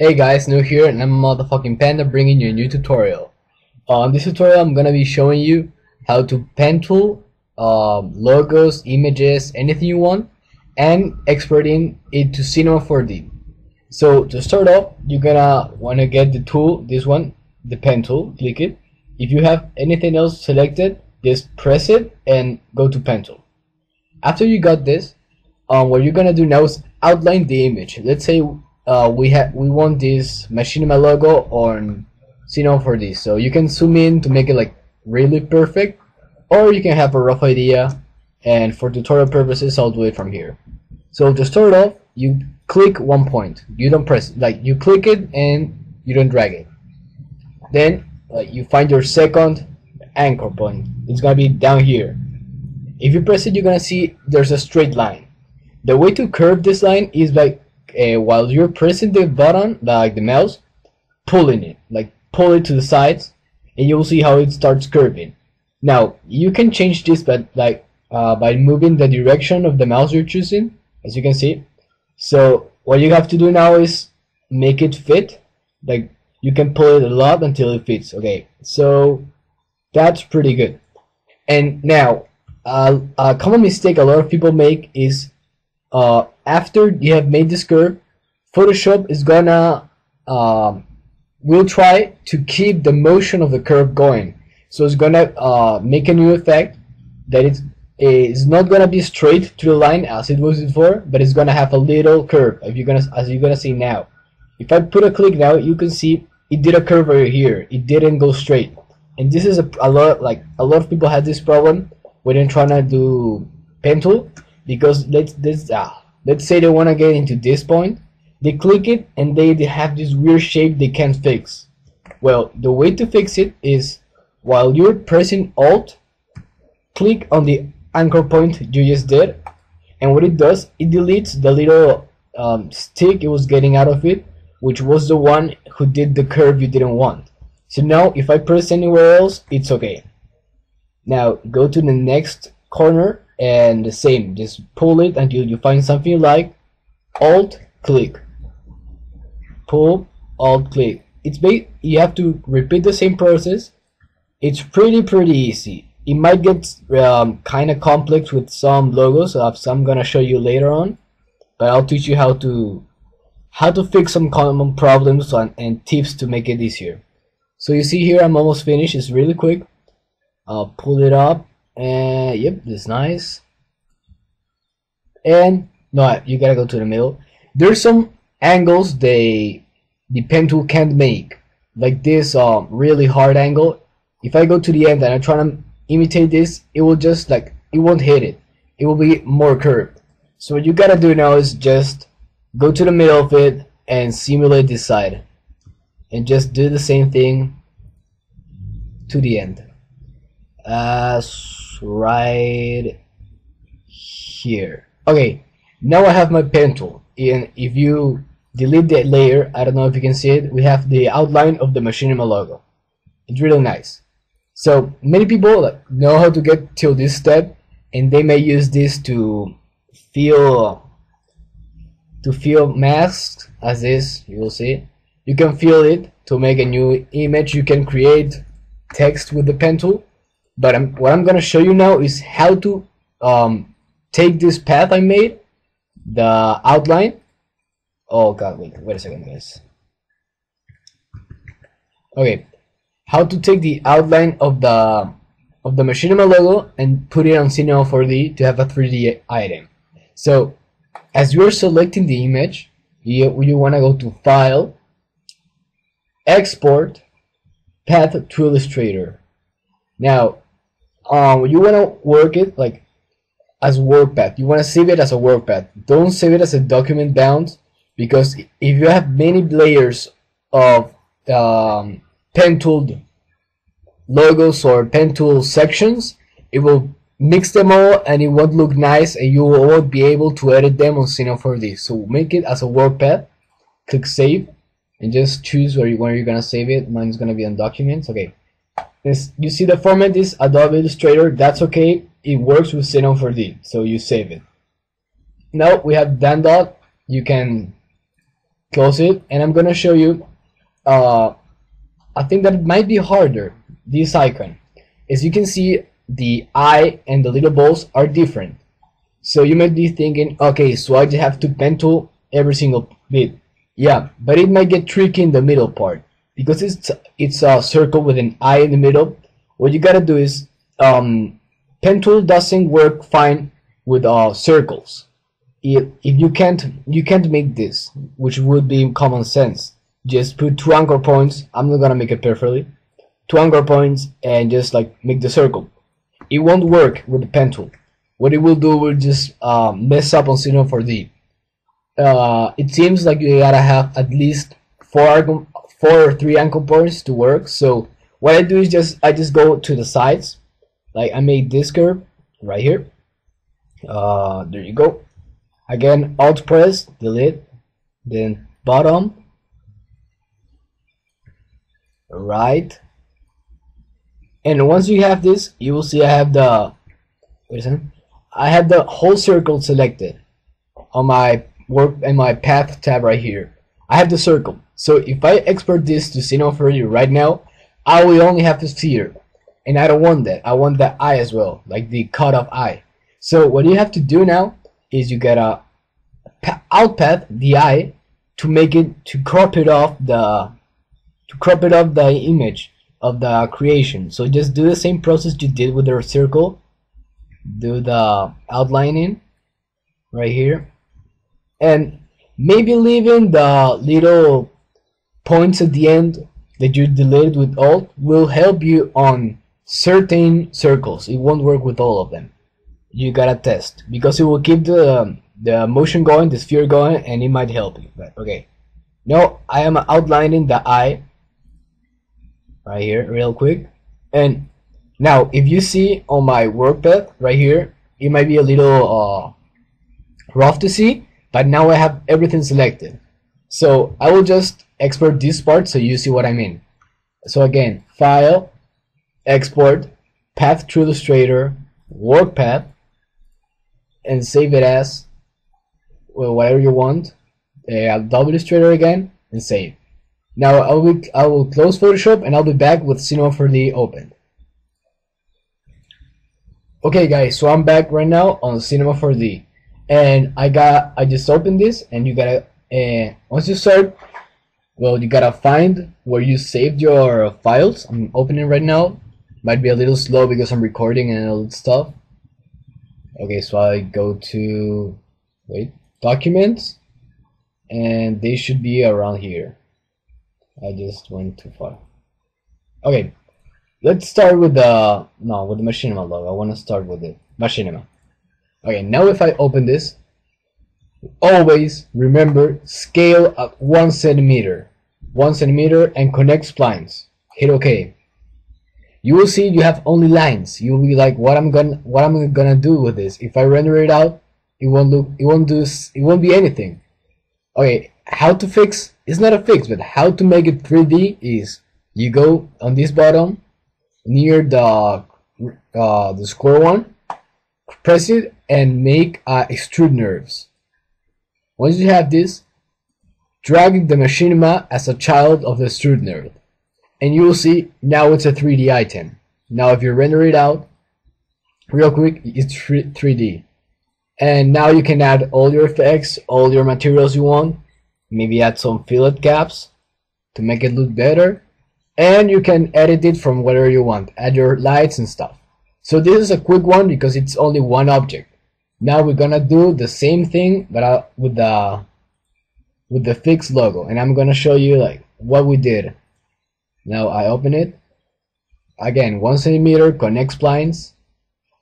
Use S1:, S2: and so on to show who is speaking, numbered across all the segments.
S1: Hey guys, Neu here, and I'm motherfucking Panda bringing you a new tutorial. On this tutorial, I'm gonna be showing you how to pentool logos, images, anything you want, and exporting it to Cinema 4D. So to start off, you're gonna wanna get the tool, this one, the pen tool. Click it. If you have anything else selected, just press it and go to pen tool. After you got this, what you're gonna do now is outline the image. Let's say we want this machinima logo on Cinema 4D, so you can zoom in to make it like really perfect, or you can have a rough idea, and for tutorial purposes I'll do it from here. So to start off, you click one point. You don't press, like, you click it and you don't drag it. Then you find your second anchor point. It's gonna be down here. If you press it, you're gonna see there's a straight line. The way to curve this line is like while you're pressing the button, like the mouse, pulling it, like pull it to the sides, and you'll see how it starts curving. Now you can change this, but like by moving the direction of the mouse you're choosing, as you can see. So what you have to do now is make it fit. Like you can pull it a lot until it fits. Okay, so that's pretty good. And now a common mistake a lot of people make is after you have made this curve, Photoshop is gonna will try to keep the motion of the curve going. So it's gonna make a new effect that it's not gonna be straight to the line as it was before, but it's gonna have a little curve. As you're gonna see now. If I put a click now, you can see it did a curve over here. It didn't go straight, and this is a lot of people had this problem when they're trying to do pen tool, because let's say they want to get into this point, they click it and they have this weird shape they can't fix. Well, the way to fix it is while you're pressing Alt, click on the anchor point you just did, and what it does, it deletes the little stick it was getting out of it, which was the one who did the curve you didn't want. So now if I press anywhere else, it's okay. Now go to the next corner and the same, just pull it until you find something you like. Alt click, pull, Alt click. You have to repeat the same process. It's pretty easy. It might get kind of complex with some logos, so I'm gonna show you later on, but I'll teach you how to fix some common problems and tips to make it easier. So you see here I'm almost finished. It's really quick. I'll pull it up, and yep, that's nice. And no, you gotta go to the middle. There's some angles the pen tool can't make, like this really hard angle. If I go to the end and I try to imitate this, it will just like, it won't hit it. It will be more curved. So what you gotta do now is just go to the middle of it and simulate this side, and just do the same thing to the end. Right here. Okay, now I have my pen tool, and if you delete that layer, I don't know if you can see it, we have the outline of the machinima logo. It's really nice. So many people know how to get till this step, and they may use this to fill masks, as this, you will see. You can fill it to make a new image. You can create text with the pen tool. But what I'm gonna show you now is how to take this path I made, the outline. Oh god, wait a second, guys. Okay, how to take the outline of the machinima logo and put it on Cinema 4D to have a 3D item. So as you're selecting the image, you want to go to File, Export, Path to Illustrator. Now you want to work it like as work path. You want to save it as a work path. Don't save it as a document bound, because if you have many layers of pen tool logos or pen tool sections, it will mix them all and it won't look nice, and you won't be able to edit them on Cinema 4D. So make it as a work path. Click Save and just choose where you're gonna save it. Mine's gonna be on Documents. Okay. You see the format is Adobe Illustrator. That's okay. It works with Cinema 4D, so you save it. Now we have done that. You can close it, and I'm gonna show you. I think that it might be harder. This icon, as you can see, the eye and the little balls are different. So you might be thinking, okay, so I just have to pen tool every single bit. Yeah, but it might get tricky in the middle part because it's a circle with an eye in the middle. What you gotta do is pen tool doesn't work fine with circles. If you can't make this, which would be common sense. Just put two anchor points. I'm not gonna make it perfectly. Two anchor points and just like make the circle. It won't work with the pen tool. What it will do will just mess up on C4D. It seems like you gotta have at least four or three anchor points to work. So what I do is I just go to the sides. Like I made this curve right here. There you go. Again, Alt press, delete, then bottom, right, and once you have this, you will see I have the whole circle selected on my work and my path tab right here. I have the circle. So if I export this to C4D right now, I will only have the sphere, and I don't want that. I want the eye as well, like the cutoff eye. So what you have to do now is you gotta outpath the eye to crop it off the image of the creation. So just do the same process you did with the circle. Do the outlining right here, and maybe leaving the little points at the end that you deleted with Alt will help you on certain circles. It won't work with all of them. You gotta test because it will keep the motion going, the sphere going, and it might help you. But okay, now I am outlining the eye right here real quick. And now if you see on my work path right here, it might be a little rough to see, but now I have everything selected. So I will just export this part so you see what I mean. So again, file, export, path to Illustrator, work path, and save it as, well, whatever you want. Double Illustrator again and save. Now I will close Photoshop and I'll be back with C4D open. Okay guys, so I'm back right now on C4D, and I just opened this, and you gotta once you start, well, you gotta find where you saved your files. I'm opening right now. Might be a little slow because I'm recording and all that stuff. Okay, so I go to documents, and they should be around here. I just went too far. Okay, let's start with the machinima logo. I want to start with the machinima. Okay, now if I open this, always remember scale at 1 centimeter, and connect splines. Hit OK. You will see you have only lines. You will be like, what am I gonna do with this? If I render it out, it won't be anything. Okay, how to fix? It's not a fix, but how to make it 3D is you go on this bottom near the square one, press it and make extrude nerves. Once you have this, drag the machinima as a child of the extrude nerve, and you will see now it's a 3D item. Now if you render it out real quick, it's 3D. And now you can add all your effects, all your materials you want, maybe add some fillet caps to make it look better, and you can edit it from whatever you want, add your lights and stuff. So this is a quick one because it's only one object. Now we're gonna do the same thing but with the fixed logo, and I'm gonna show you like what we did. Now I open it again, 1 centimeter, connect splines,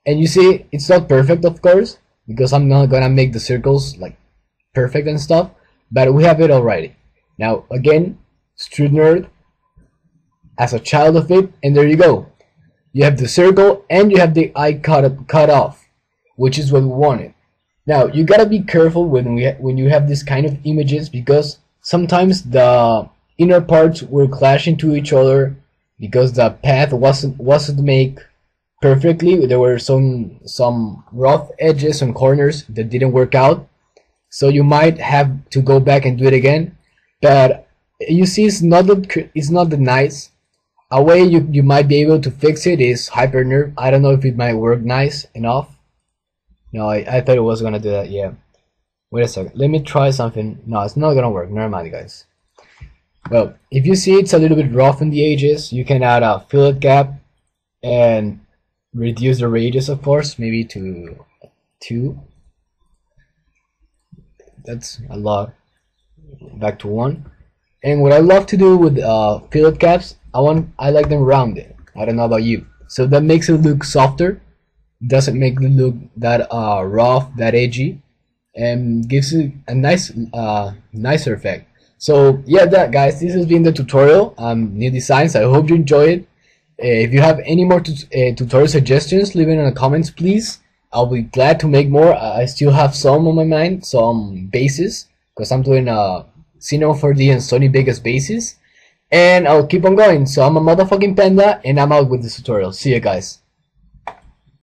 S1: and you see it's not perfect, of course, because I'm not gonna make the circles like perfect and stuff, but we have it already. Now again, extrude nerd as a child of it, and there you go. You have the circle and you have the eye cut off, which is what we wanted. Now you gotta be careful when you have this kind of images, because sometimes the inner parts will clash into each other because the path wasn't made perfectly. There were some rough edges and corners that didn't work out, so you might have to go back and do it again. but you see it's not that nice. A way you might be able to fix it is hypernerve. I don't know if it might work nice enough. No, I thought it was gonna do that. Yeah, wait a second, let me try something. No, it's not gonna work. Never mind, guys. Well, if you see it's a little bit rough in the edges, you can add a fillet cap and reduce the radius, of course, maybe to 2. That's a lot. Back to 1. And what I love to do with fillet caps, I like them rounded. I don't know about you. So that makes it look softer, doesn't make it look that rough, that edgy, and gives it a nicer effect. So yeah, that guys, this has been the tutorial. Neu Designs. I hope you enjoy it. If you have any more tutorial suggestions, leave it in the comments, please. I'll be glad to make more. I still have some on my mind, some bases, because I'm doing C4D and Sony Vegas bases, and I'll keep on going. So I'm a motherfucking panda, and I'm out with this tutorial. See you guys.